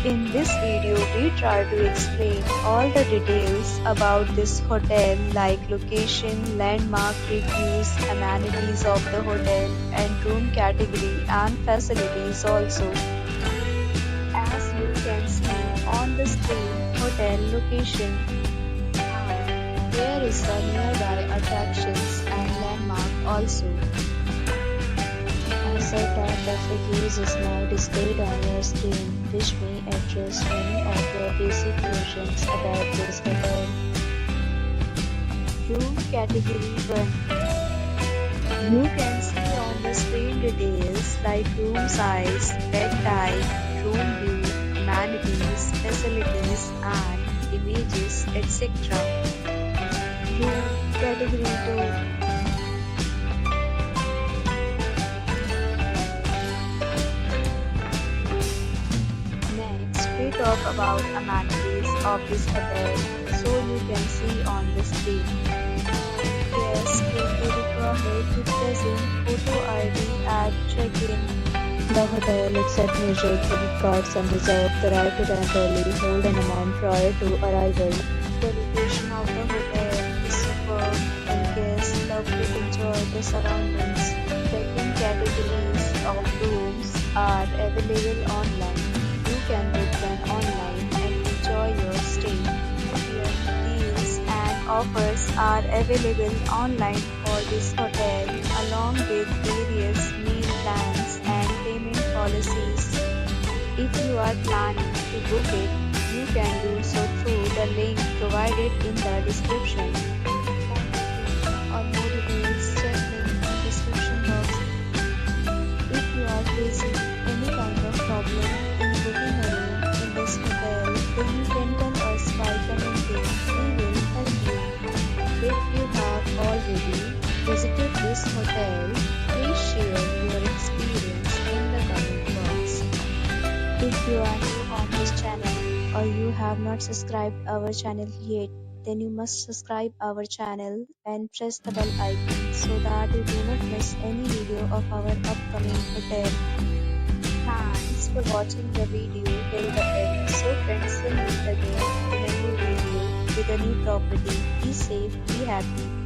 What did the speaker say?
In this video, we try to explain all the details about this hotel like location, landmark reviews, amenities of the hotel, and room category and facilities also. As you can see on the screen, hotel location. And there is the nearby attractions and landmark also. As a traffic use is now displayed on your screen, which may address many of your basic questions about this hotel. Room category 1. You can see on the screen details like room size, bed type, room view, amenities, facilities, and images, etc. Room category 2. We talk about amenities of this hotel, so you can see on the screen. Guests will be required to present photo ID at check-in. The hotel accepts major credit cards and reserves the right to temporarily hold an amount prior to arrival. The location of the hotel is superb and guests love to enjoy the surroundings. Check-in categories of rooms are available online. You can book them online and enjoy your stay. Here, deals and offers are available online for this hotel along with various meal plans and payment policies. If you are planning to book it, you can do so through the link provided in the description. For more details, check link in the description box. If you are facing any kind of problem booking a room in this hotel, then you can tell us by commenting. We will help you. If you have already visited this hotel, please share your experience in the comment box. If you are new on this channel or you have not subscribed our channel yet, then you must subscribe our channel and press the bell icon so that you do not miss any video of our upcoming hotel. Thanks for watching the video till the end. So friends, will meet again in a new video with a new property. Be safe, be happy.